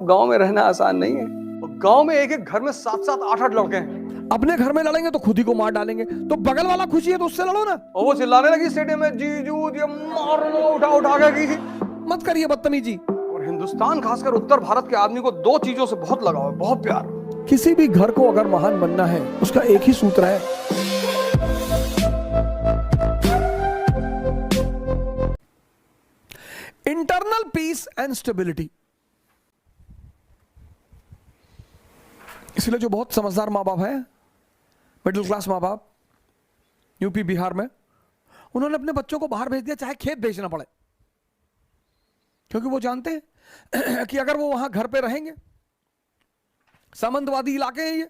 गांव में रहना आसान नहीं है। गांव में एक एक घर में 7-7 8-8 लड़के हैं। अपने घर में लड़ेंगे तो खुद ही को मार डालेंगे, तो बगल वाला खुशी है तो उससे लड़ो ना। और वो चिल्लाने लगी स्टेडियम में, जीजू ये मार लो, उठा उठा के की थी। मत करिए बदतमीजी। और हिंदुस्तान खासकर उत्तर भारत के आदमी को दो चीजों से बहुत लगाव है, बहुत प्यार। किसी भी घर को अगर महान बनना है उसका एक ही सूत्र है, इंटरनल पीस एंड स्टेबिलिटी। इसलिए जो बहुत समझदार माँ बाप हैं, मिडिल क्लास माँ बाप यूपी बिहार में, उन्होंने अपने बच्चों को बाहर भेज दिया, चाहे खेत बेचना पड़े, क्योंकि वो जानते हैं कि अगर वो वहां घर पे रहेंगे, सामंतवादी इलाके हैं ये,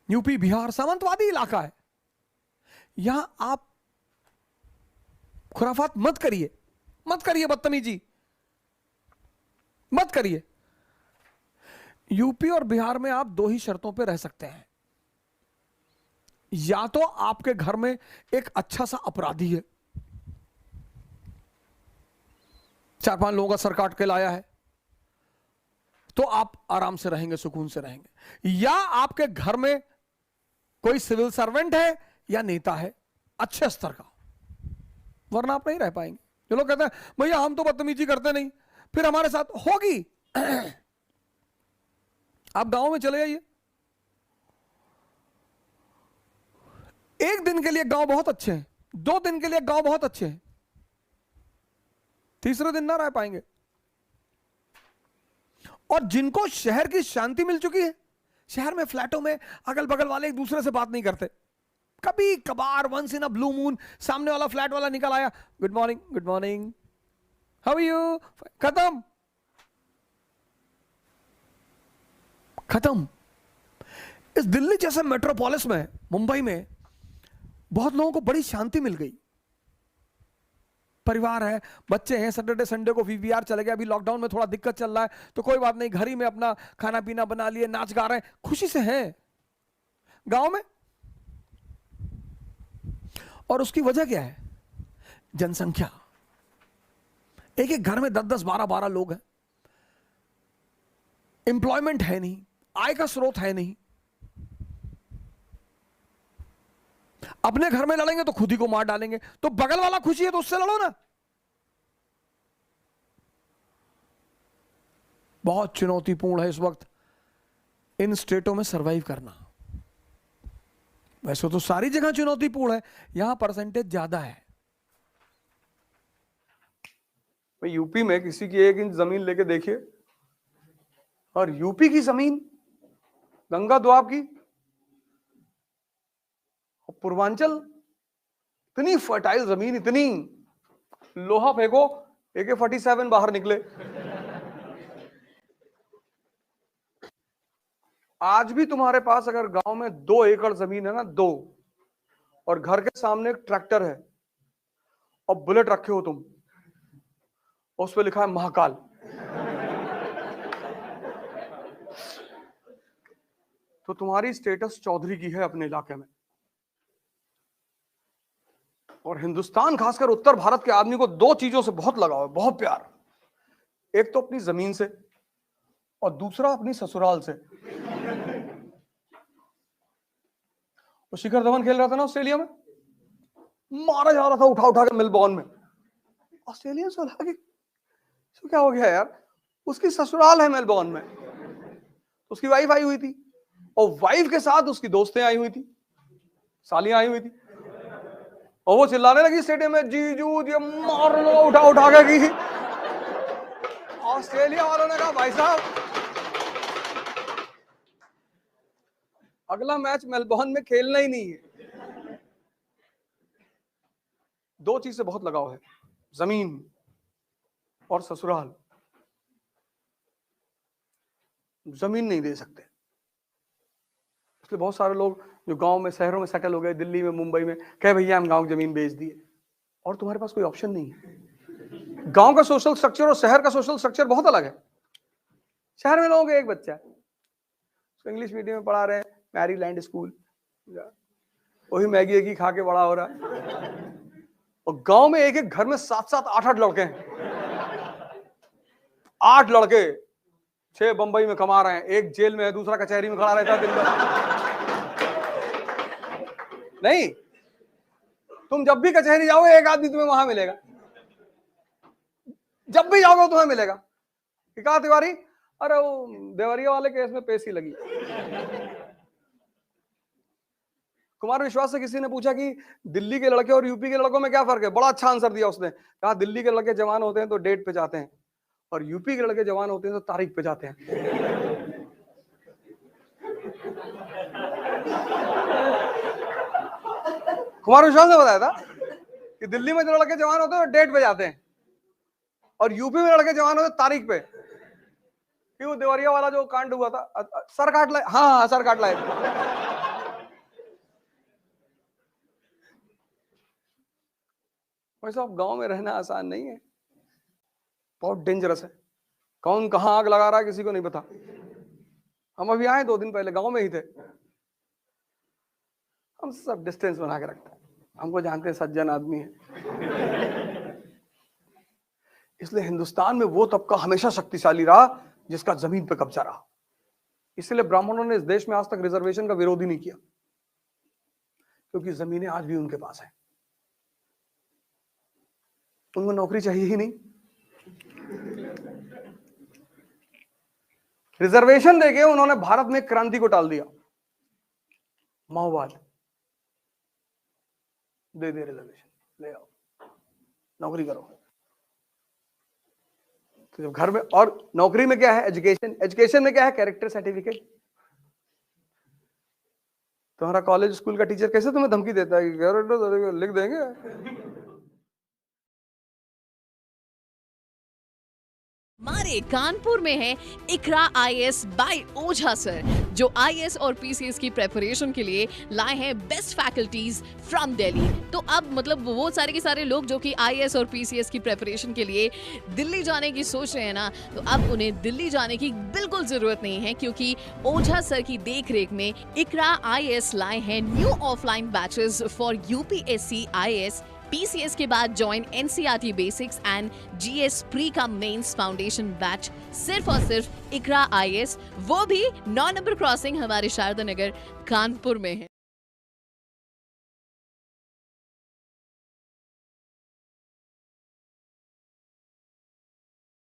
यूपी बिहार सामंतवादी इलाका है, यहां आप खुराफात मत करिए, मत करिए बदतमीजी, मत करिए। यूपी और बिहार में आप दो ही शर्तों पे रह सकते हैं, या तो आपके घर में एक अच्छा सा अपराधी है, 4-5 लोगों का सर काट के लाया है, तो आप आराम से रहेंगे, सुकून से रहेंगे, या आपके घर में कोई सिविल सर्वेंट है या नेता है अच्छे स्तर का, वरना आप नहीं रह पाएंगे। जो लोग कहते हैं भैया हम तो बदतमीजी करते नहीं, फिर हमारे साथ होगी। आप गांव में चले जाइए, एक दिन के लिए गांव बहुत अच्छे हैं, 2 दिन के लिए गांव बहुत अच्छे हैं, तीसरे दिन ना रह पाएंगे। और जिनको शहर की शांति मिल चुकी है, शहर में फ्लैटों में अगल बगल वाले एक दूसरे से बात नहीं करते, कभी कभार once in a blue moon सामने वाला फ्लैट वाला निकल आया, good morning good morning, how are you, खत्म खत्म। इस दिल्ली जैसे मेट्रोपोलिस में, मुंबई में बहुत लोगों को बड़ी शांति मिल गई, परिवार है, बच्चे हैं, सैटरडे संडे को वीवीआर चले गए, अभी लॉकडाउन में थोड़ा दिक्कत चल रहा है तो कोई बात नहीं, घर ही में अपना खाना पीना बना लिए, नाच गा रहे हैं, खुशी से हैं गांव में। और उसकी वजह क्या है? जनसंख्या। एक एक घर में 10-10 12-12 लोग हैं, एम्प्लॉयमेंट है नहीं, आय का स्रोत है नहीं। अपने घर में लड़ेंगे तो खुद ही को मार डालेंगे, तो बगल वाला खुशी है तो उससे लड़ो ना। बहुत चुनौतीपूर्ण है इस वक्त इन स्टेटों में सरवाइव करना। वैसे तो सारी जगह चुनौतीपूर्ण है, यहां परसेंटेज ज्यादा है। यूपी में किसी की 1 इंच जमीन लेके देखिए, और यूपी की जमीन गंगा द्वाब की, पूर्वांचल, इतनी फर्टाइल जमीन, इतनी, लोहा फेंको AK-47 बाहर निकले। आज भी तुम्हारे पास अगर गांव में 2 एकड़ जमीन है ना, 2, और घर के सामने एक ट्रैक्टर है और बुलेट रखे हो तुम, उस पे लिखा है महाकाल, तो तुम्हारी स्टेटस चौधरी की है अपने इलाके में। और हिंदुस्तान खासकर उत्तर भारत के आदमी को 2 चीजों से बहुत लगाव है, बहुत प्यार। एक तो अपनी जमीन से, और दूसरा अपनी ससुराल से। वो शिखर धवन खेल रहा था ना ऑस्ट्रेलिया में, मारा जा रहा था उठा उठा के मेलबॉर्न में, ऑस्ट्रेलियन से लगा कि तो क्या हो गया यार, उसकी ससुराल है मेलबॉर्न में, उसकी वाइफ आई हुई थी, और वाइफ के साथ उसकी दोस्तें आई हुई थी, सालियां आई हुई थी, और वो चिल्लाने लगी स्टेडियम में, जीजू ये मार लो, उठा उठा के की थी। ऑस्ट्रेलिया वालों ने कहा भाई साहब अगला मैच मेलबॉर्न में खेलना ही नहीं है। 2 चीज से बहुत लगाव है, जमीन और ससुराल। जमीन नहीं दे सकते, इसलिए बहुत सारे लोग जो गांव में, शहरों में सेटल हो गए, दिल्ली में, मुंबई में, कहे भैया हम गांव की जमीन बेच दिए, और तुम्हारे पास कोई ऑप्शन नहीं है। गांव का सोशल स्ट्रक्चर और शहर का सोशल स्ट्रक्चर बहुत अलग है। शहर में लोगों का एक बच्चा है, उसको इंग्लिश मीडियम में पढ़ा रहे हैं, मैरीलैंड स्कूल, वही मैगी एगी खा के बड़ा हो रहा है। और गांव में एक एक घर में 7-7 8-8 लड़के हैं। 8 लड़के, 6 बंबई में कमा रहे हैं, एक जेल में है, दूसरा कचहरी में खड़ा रहता है दिन भर। नहीं, तुम जब भी कचहरी जाओगे एक आदमी तुम्हें वहां मिलेगा, जब भी जाओगे तुम्हें मिलेगा कि कहा तिवारी, अरे वो देवरिया वाले केस में पेशी लगी। कुमार विश्वास से किसी ने पूछा कि दिल्ली के लड़के और यूपी के लड़कों में क्या फर्क है, बड़ा अच्छा आंसर दिया उसने, कहा दिल्ली के लड़के जवान होते हैं तो डेट पे जाते हैं और यूपी के लड़के जवान होते हैं तो तारीख पे जाते हैं। कुमार विश्वास ने बताया था कि दिल्ली में जो लड़के जवान होते हैं वो डेट पे जाते हैं और यूपी में लड़के जवान होते हैं तारीख पे। कि वो देवरिया वाला जो कांड हुआ था, सर काट लाए, हाँ सर काट लाए। भाई साहब, गांव में रहना आसान नहीं है, बहुत डेंजरस है। कौन कहां आग लगा रहा है किसी को नहीं पता। हम अभी आए 2 दिन पहले, गांव में ही थे। हम सब डिस्टेंस बना के रखते हैं, हमको जानते हैं सज्जन आदमी है। इसलिए हिंदुस्तान में वो तबका हमेशा शक्तिशाली रहा जिसका जमीन पे कब्जा रहा। इसलिए ब्राह्मणों ने इस देश में आज तक रिजर्वेशन का विरोध ही नहीं किया, क्योंकि जमीनें आज भी उनके पास है, उनको नौकरी चाहिए ही नहीं। रिजर्वेशन देके उन्होंने भारत में क्रांति को टाल दिया। माओवाद दे दे रिजर्वेशन, ले आओ नौकरी करो। तो जब घर में, और नौकरी में क्या है, एजुकेशन, एजुकेशन में क्या है, कैरेक्टर सर्टिफिकेट। तुम्हारा कॉलेज स्कूल का टीचर कैसे तुम्हें धमकी देता है कि कैरेक्टर लिख देंगे। हमारे कानपुर में है इकरा आईएएस बाय ओझा सर, जो आईएएस और पीसीएस की प्रेपरेशन के लिए लाए हैं बेस्ट फैकल्टीज फ्रॉम दिल्ली। तो अब मतलब वो सारे के सारे लोग जो कि आईएएस और पीसीएस की प्रेपरेशन के लिए दिल्ली जाने की सोच रहे हैं ना, तो अब उन्हें दिल्ली जाने की बिल्कुल जरूरत नहीं है, क्योंकि ओझा सर की देखरेख में इकरा आईएएस लाए हैं new offline batches for UPSC IAS PCS के बाद join NCERT basics and GS pre का मेंस फाउंडेशन बैच सिर्फ और सिर्फ इकरा आईएएस, वो भी 9 नंबर क्रॉसिंग हमारे शारदा नगर कानपुर में है।